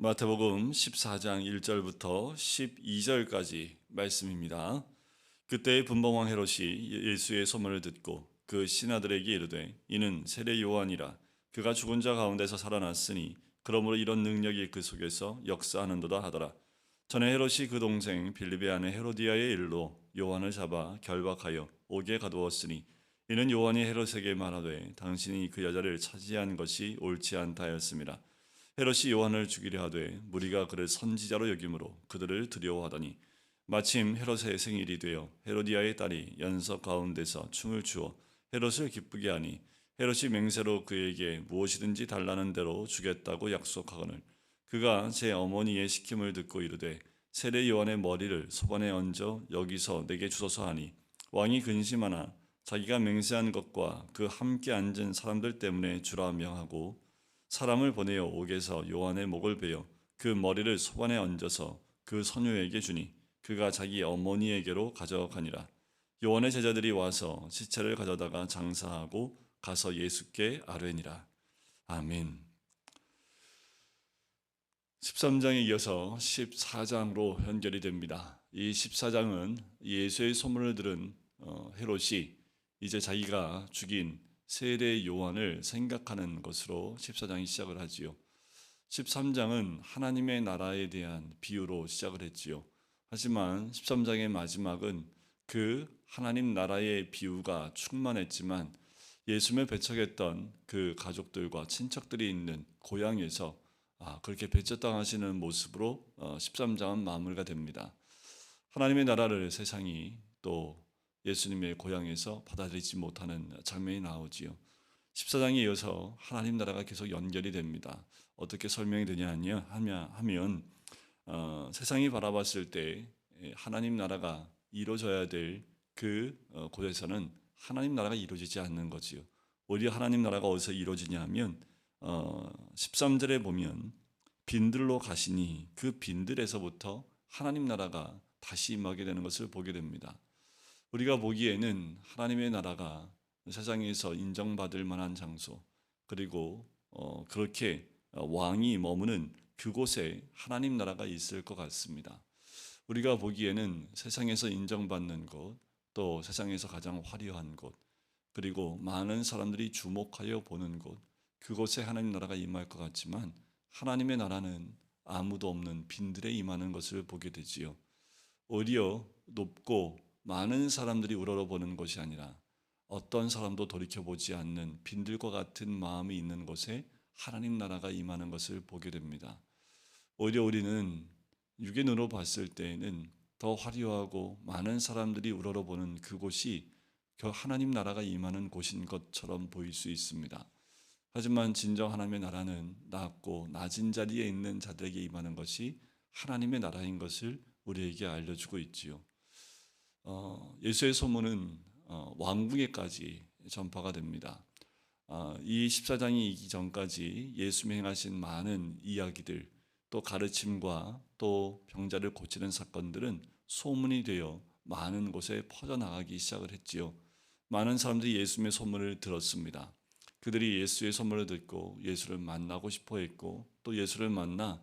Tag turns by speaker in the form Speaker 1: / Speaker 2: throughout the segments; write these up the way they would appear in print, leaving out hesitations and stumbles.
Speaker 1: 마태복음 14장 1절부터 12절까지 말씀입니다. 그때 분봉왕 헤롯이 예수의 소문을 듣고 그 신하들에게 이르되 이는 세례 요한이라 그가 죽은 자 가운데서 살아났으니 그러므로 이런 능력이 그 속에서 역사하는도다 하더라. 전에 헤롯이 그 동생 빌립의 아내 헤로디아의 일로 요한을 잡아 결박하여 옥에 가두었으니 이는 요한이 헤롯에게 말하되 당신이 그 여자를 차지한 것이 옳지 않다 하였습니다. 헤롯이 요한을 죽이려 하되 무리가 그를 선지자로 여김으로 그들을 두려워하더니 마침 헤롯의 생일이 되어 헤로디아의 딸이 연석 가운데서 춤을 추어 헤롯을 기쁘게 하니 헤롯이 맹세로 그에게 무엇이든지 달라는 대로 주겠다고 약속하거늘 그가 제 어머니의 시킴을 듣고 이르되 세례 요한의 머리를 소반에 얹어 여기서 내게 주소서 하니 왕이 근심하나 자기가 맹세한 것과 그 함께 앉은 사람들 때문에 주라 명하고 사람을 보내어 옥에서 요한의 목을 베어 그 머리를 소반에 얹어서 그 소녀에게 주니 그가 자기 어머니에게로 가져가니라. 요한의 제자들이 와서 시체를 가져다가 장사하고 가서 예수께 아뢰니라. 아멘. 13장에 이어서 14장으로 연결이 됩니다. 이 14장은 예수의 소문을 들은 헤롯이 이제 자기가 죽인 세례 요한을 생각하는 것으로 14장이 시작을 하지요. 13장은 하나님의 나라에 대한 비유로 시작을 했지요. 하지만 13장의 마지막은 그 하나님 나라의 비유가 충만했지만 예수님을 배척했던 그 가족들과 친척들이 있는 고향에서 그렇게 배척당하시는 모습으로 13장은 마무리가 됩니다. 하나님의 나라를 세상이 또 예수님의 고향에서 받아들이지 못하는 장면이 나오지요. 14장에 이어서 하나님 나라가 계속 연결이 됩니다. 어떻게 설명이 되냐 하면 세상이 바라봤을 때 하나님 나라가 이루어져야 될 그 곳에서는 하나님 나라가 이루어지지 않는 거지요. 오히려 하나님 나라가 어디서 이루어지냐 하면 13절에 보면 빈들로 가시니 그 빈들에서부터 하나님 나라가 다시 임하게 되는 것을 보게 됩니다. 우리가 보기에는 하나님의 나라가 세상에서 인정받을 만한 장소 그리고 그렇게 왕이 머무는 그곳에 하나님 나라가 있을 것 같습니다. 우리가 보기에는 세상에서 인정받는 곳, 또 세상에서 가장 화려한 곳, 그리고 많은 사람들이 주목하여 보는 곳, 그곳에 하나님 나라가 임할 것 같지만 하나님의 나라는 아무도 없는 빈들에 임하는 것을 보게 되지요. 오히려 높고 많은 사람들이 우러러보는 것이 아니라 어떤 사람도 돌이켜보지 않는 빈들과 같은 마음이 있는 곳에 하나님 나라가 임하는 것을 보게 됩니다. 오히려 우리는 육의 눈으로 봤을 때에는 더 화려하고 많은 사람들이 우러러보는 그곳이 하나님 나라가 임하는 곳인 것처럼 보일 수 있습니다. 하지만 진정 하나님의 나라는 낮고 낮은 자리에 있는 자들에게 임하는 것이 하나님의 나라인 것을 우리에게 알려주고 있지요. 예수의 소문은 왕궁에까지 전파가 됩니다. 이 14장이 이기 전까지 예수님이 행하신 많은 이야기들, 또 가르침과 또 병자를 고치는 사건들은 소문이 되어 많은 곳에 퍼져나가기 시작을 했지요. 많은 사람들이 예수님의 소문을 들었습니다. 그들이 예수의 소문을 듣고 예수를 만나고 싶어 했고 또 예수를 만나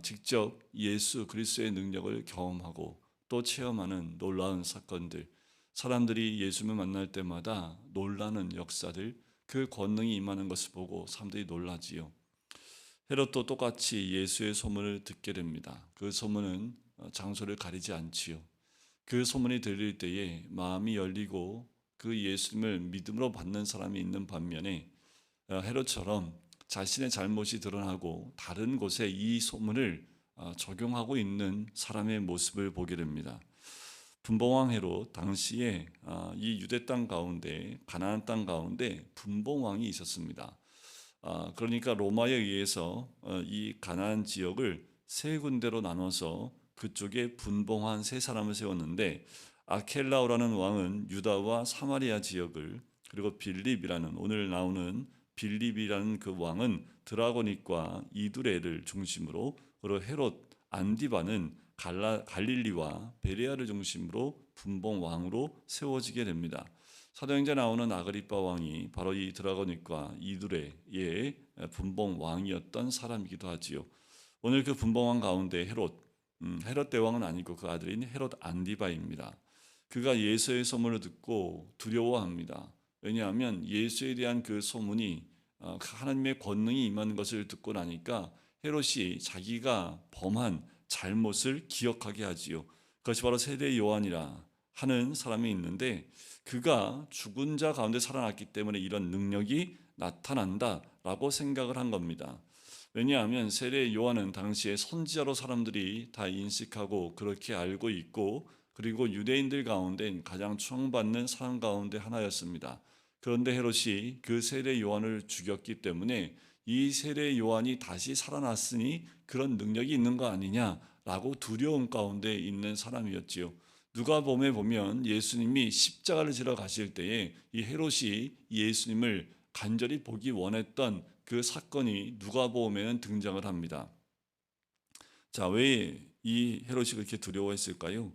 Speaker 1: 직접 예수 그리스도의 능력을 경험하고 또 체험하는 놀라운 사건들, 사람들이 예수님을 만날 때마다 놀라는 역사들, 그 권능이 임하는 것을 보고 사람들이 놀라지요. 헤롯도 똑같이 예수의 소문을 듣게 됩니다. 그 소문은 장소를 가리지 않지요. 그 소문이 들릴 때에 마음이 열리고 그 예수님을 믿음으로 받는 사람이 있는 반면에 헤롯처럼 자신의 잘못이 드러나고 다른 곳에 이 소문을 적용하고 있는 사람의 모습을 보게 됩니다. 분봉왕 헤롯 당시에 이 유대 땅 가운데 가나안 땅 가운데 분봉왕이 있었습니다. 그러니까 로마에 의해서 이 가나안 지역을 세 군데로 나눠서 그쪽에 분봉한 세 사람을 세웠는데 아켈라오라는 왕은 유다와 사마리아 지역을, 그리고 빌립이라는 오늘 나오는 빌립이라는 그 왕은 드라고닉과 이두레를 중심으로, 그리고 헤롯 안디바는 갈릴리와 베레아를 중심으로 분봉 왕으로 세워지게 됩니다. 사도행전에 나오는 아그리빠 왕이 바로 이 드라고닉과 이두레의 분봉 왕이었던 사람이기도 하지요. 오늘 그 분봉왕 가운데 헤롯 대왕은 아니고 그 아들인 헤롯 안디바입니다. 그가 예수의 소문을 듣고 두려워합니다. 왜냐하면 예수에 대한 그 소문이 하나님의 권능이 임하는 것을 듣고 나니까 헤롯이 자기가 범한 잘못을 기억하게 하지요. 그것이 바로 세례 요한이라 하는 사람이 있는데 그가 죽은 자 가운데 살아났기 때문에 이런 능력이 나타난다라고 생각을 한 겁니다. 왜냐하면 세례 요한은 당시에 선지자로 사람들이 다 인식하고 그렇게 알고 있고 그리고 유대인들 가운데 가장 추앙받는 사람 가운데 하나였습니다. 그런데 헤롯이 그 세례 요한을 죽였기 때문에 이 세례 요한이 다시 살아났으니 그런 능력이 있는 거 아니냐라고 두려움 가운데 있는 사람이었지요. 누가복음에 보면 예수님이 십자가를 지러 가실 때에 이 헤롯이 예수님을 간절히 보기 원했던 그 사건이 누가복음에는 등장을 합니다. 자, 왜 이 헤롯이 그렇게 두려워했을까요?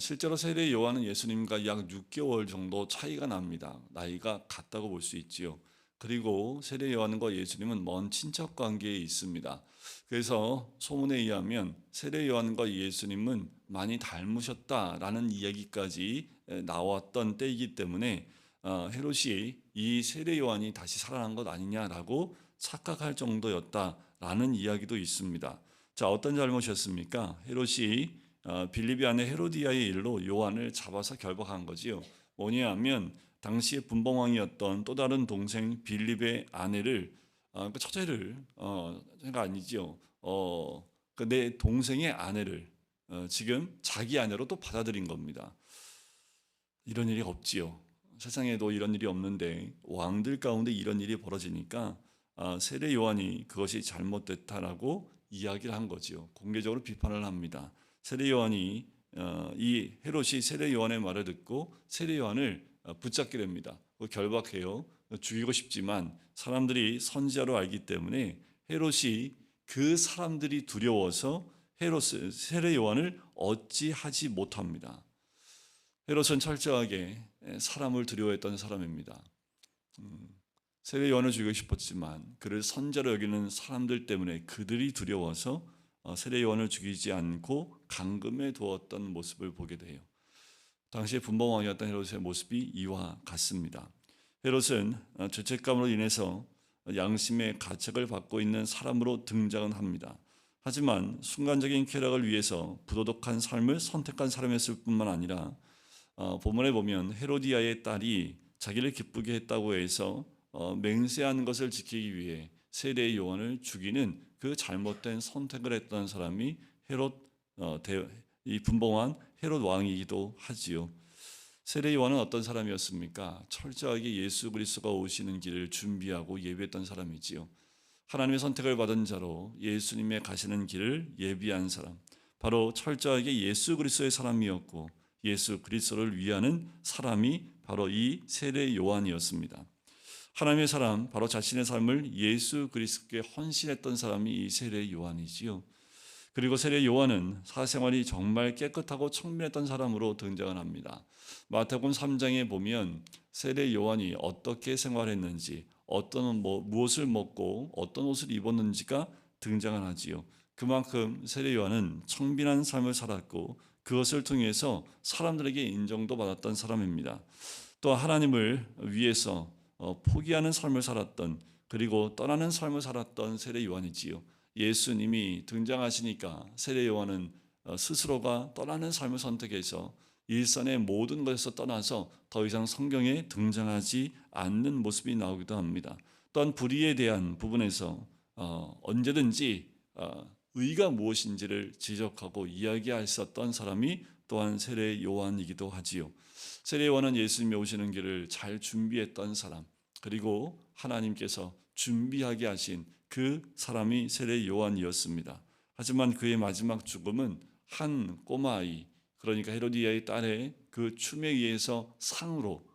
Speaker 1: 실제로 세례 요한은 예수님과 약 6개월 정도 차이가 납니다. 나이가 같다고 볼 수 있지요. 그리고 세례 요한과 예수님은 먼 친척 관계에 있습니다. 그래서 소문에 의하면 세례 요한과 예수님은 많이 닮으셨다라는 이야기까지 나왔던 때이기 때문에 헤롯이 이 세례 요한이 다시 살아난 것 아니냐라고 착각할 정도였다라는 이야기도 있습니다. 자, 어떤 잘못이었습니까? 헤롯이 빌립이 아내 헤로디아의 일로 요한을 잡아서 결박한 거지요. 뭐냐 하면 당시의 분봉왕이었던 또 다른 동생 빌립의 아내를 그 처제를 제가 아니지요. 내 동생의 아내를 지금 자기 아내로 또 받아들인 겁니다. 이런 일이 없지요. 세상에도 이런 일이 없는데 왕들 가운데 이런 일이 벌어지니까 세례 요한이 그것이 잘못됐다라고 이야기를 한 거지요. 공개적으로 비판을 합니다. 세례 요한이 이 헤롯이 세례 요한의 말을 듣고 세례 요한을 붙잡게 됩니다. 결박해요. 죽이고 싶지만 사람들이 선지자로 알기 때문에 헤롯이 그 사람들이 두려워서 세례 요한을 어찌하지 못합니다. 헤롯은 철저하게 사람을 두려워했던 사람입니다. 세례 요한을 죽이고 싶었지만 그를 선자로 여기는 사람들 때문에 그들이 두려워서 세례 요한을 죽이지 않고 감금해 두었던 모습을 보게 돼요. 당시에 분봉왕이었던 헤롯의 모습이 이와 같습니다. 헤롯은 죄책감으로 인해서 양심의 가책을 받고 있는 사람으로 등장은 합니다. 하지만 순간적인 쾌락을 위해서 부도덕한 삶을 선택한 사람이었을 뿐만 아니라 본문에 보면 헤로디아의 딸이 자기를 기쁘게 했다고 해서 맹세한 것을 지키기 위해 세례 요한을 죽이는 그 잘못된 선택을 했던 사람이 이 분봉한 헤롯 왕이기도 하지요. 세례 요한은 어떤 사람이었습니까? 철저하게 예수 그리스도가 오시는 길을 준비하고 예비했던 사람이지요. 하나님의 선택을 받은 자로 예수님의 가시는 길을 예비한 사람, 바로 철저하게 예수 그리스도의 사람이었고 예수 그리스도를 위하는 사람이 바로 이 세례 요한이었습니다. 하나님의 사람, 바로 자신의 삶을 예수 그리스도께 헌신했던 사람이 이 세례 요한이지요. 그리고 세례 요한은 사생활이 정말 깨끗하고 청밀했던 사람으로 등장을 합니다. 마태복음 3장에 보면 세례 요한이 어떻게 생활했는지, 무엇을 먹고 어떤 옷을 입었는지가 등장을 하지요. 그만큼 세례 요한은 청빈한 삶을 살았고 그것을 통해서 사람들에게 인정도 받았던 사람입니다. 또 하나님을 위해서 포기하는 삶을 살았던, 그리고 떠나는 삶을 살았던 세례 요한이지요. 예수님이 등장하시니까 세례 요한은 스스로가 떠나는 삶을 선택해서 일선의 모든 것에서 떠나서 더 이상 성경에 등장하지 않는 모습이 나오기도 합니다. 또한 불의에 대한 부분에서 언제든지 의가 무엇인지를 지적하고 이야기할 수 있었던 사람이 또한 세례 요한이기도 하지요. 세례 요한은 예수님이 오시는 길을 잘 준비했던 사람, 그리고 하나님께서 준비하게 하신 그 사람이 세례 요한이었습니다. 하지만 그의 마지막 죽음은 한 꼬마아이, 그러니까 헤로디아의 딸의 그 춤에 의해서 상으로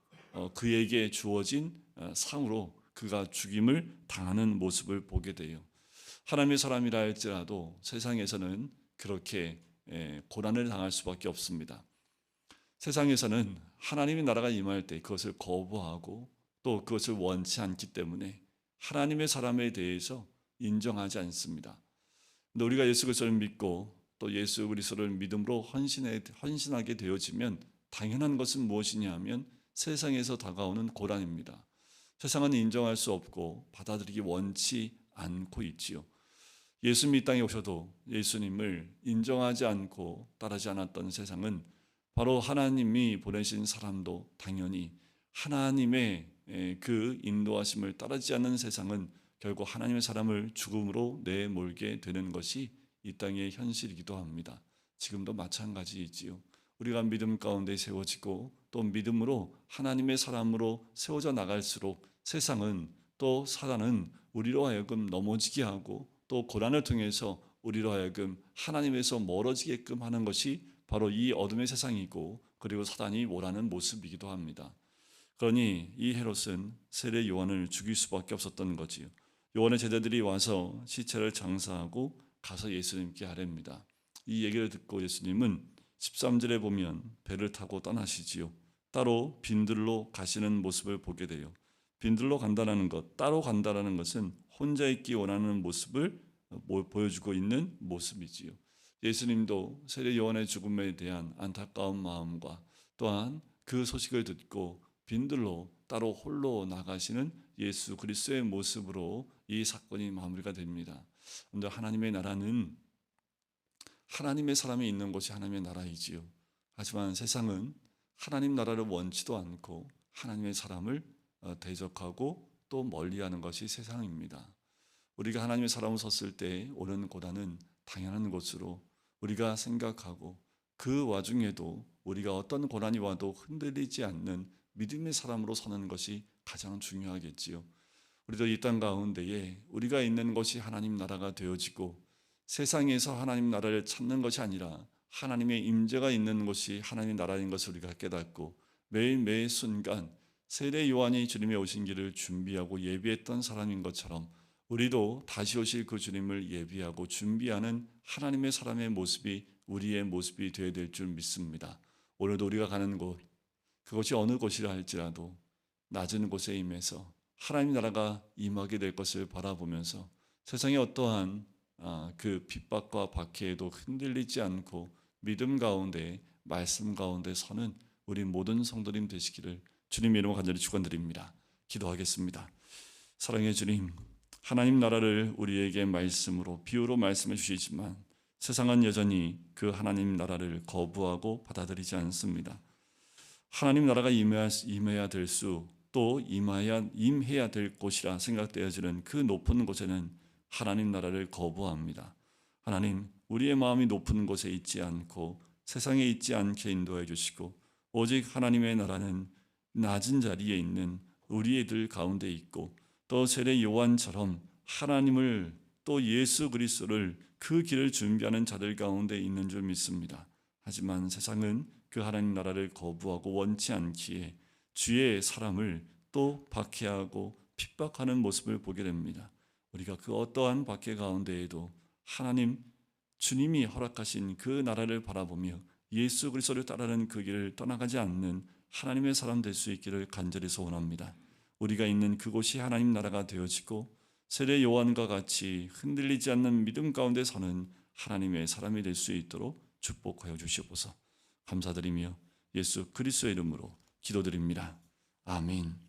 Speaker 1: 그에게 주어진 상으로 그가 죽임을 당하는 모습을 보게 돼요. 하나님의 사람이라 할지라도 세상에서는 그렇게 고난을 당할 수밖에 없습니다. 세상에서는 하나님의 나라가 임할 때 그것을 거부하고 또 그것을 원치 않기 때문에 하나님의 사람에 대해서 인정하지 않습니다. 근데 우리가 예수 그리스도를 믿고 또 예수 그리스도를 믿음으로 헌신하게 되어지면 당연한 것은 무엇이냐 하면 세상에서 다가오는 고난입니다. 세상은 인정할 수 없고 받아들이기 원치 않고 있지요. 예수님이 이 땅에 오셔도 예수님을 인정하지 않고 따르지 않았던 세상은 바로 하나님이 보내신 사람도 당연히 하나님의 그 인도하심을 따르지 않는 세상은 결국 하나님의 사람을 죽음으로 내몰게 되는 것이 이 땅의 현실이기도 합니다. 지금도 마찬가지이지요. 우리가 믿음 가운데 세워지고 또 믿음으로 하나님의 사람으로 세워져 나갈수록 세상은 또 사단은 우리로 하여금 넘어지게 하고 또 고난을 통해서 우리로 하여금 하나님에서 멀어지게끔 하는 것이 바로 이 어둠의 세상이고 그리고 사단이 원하는 모습이기도 합니다. 그러니 이 헤롯은 세례 요한을 죽일 수밖에 없었던 거지요. 요한의 제자들이 와서 시체를 장사하고 가서 예수님께 아뢰입니다. 이 얘기를 듣고 예수님은 13절에 보면 배를 타고 떠나시지요. 따로 빈들로 가시는 모습을 보게 돼요. 빈들로 간다는 것, 따로 간다는 것은 혼자 있기 원하는 모습을 보여주고 있는 모습이지요. 예수님도 세례 요한의 죽음에 대한 안타까운 마음과 또한 그 소식을 듣고 빈들로 따로 홀로 나가시는 예수 그리스도의 모습으로 이 사건이 마무리가 됩니다. 그런데 하나님의 나라는 하나님의 사람이 있는 곳이 하나님의 나라이지요. 하지만 세상은 하나님 나라를 원치도 않고 하나님의 사람을 대적하고 또 멀리하는 것이 세상입니다. 우리가 하나님의 사람으로 섰을 때 오는 고난은 당연한 것으로 우리가 생각하고 그 와중에도 우리가 어떤 고난이 와도 흔들리지 않는 믿음의 사람으로 서는 것이 가장 중요하겠지요. 우리도 이 땅 가운데에 우리가 있는 것이 하나님 나라가 되어지고 세상에서 하나님 나라를 찾는 것이 아니라 하나님의 임재가 있는 곳이 하나님의 나라인 것을 우리가 깨닫고 매일 순간 세례 요한이 주님의 오신 길을 준비하고 예비했던 사람인 것처럼 우리도 다시 오실 그 주님을 예비하고 준비하는 하나님의 사람의 모습이 우리의 모습이 되어야 될 줄 믿습니다. 오늘도 우리가 가는 곳, 그것이 어느 곳이라 할지라도 낮은 곳에 임해서 하나님 나라가 임하게 될 것을 바라보면서 세상의 어떠한 그 핍박과 박해에도 흔들리지 않고 믿음 가운데 말씀 가운데 서는 우리 모든 성도님 되시기를 주님의 이름으로 간절히 축원드립니다. 기도하겠습니다. 사랑의 주님, 하나님 나라를 우리에게 말씀으로 비유로 말씀해 주시지만 세상은 여전히 그 하나님 나라를 거부하고 받아들이지 않습니다. 하나님 나라가 임해야 될 수, 또 임해야 될 곳이라 생각되어지는 그 높은 곳에는 하나님 나라를 거부합니다. 하나님, 우리의 마음이 높은 곳에 있지 않고 세상에 있지 않게 인도해 주시고 오직 하나님의 나라는 낮은 자리에 있는 우리들 가운데 있고 또 세례 요한처럼 하나님을 또 예수 그리스도를 그 길을 준비하는 자들 가운데 있는 줄 믿습니다. 하지만 세상은 그 하나님 나라를 거부하고 원치 않기에 주의 사람을 또 박해하고 핍박하는 모습을 보게 됩니다. 우리가 그 어떠한 박해 가운데에도 하나님 주님이 허락하신 그 나라를 바라보며 예수 그리스도를 따르는 그 길을 떠나가지 않는 하나님의 사람 될 수 있기를 간절히 소원합니다. 우리가 있는 그곳이 하나님 나라가 되어지고 세례 요한과 같이 흔들리지 않는 믿음 가운데 서는 하나님의 사람이 될 수 있도록 축복하여 주시옵소서. 감사드리며 예수 그리스도의 이름으로 기도드립니다. 아멘.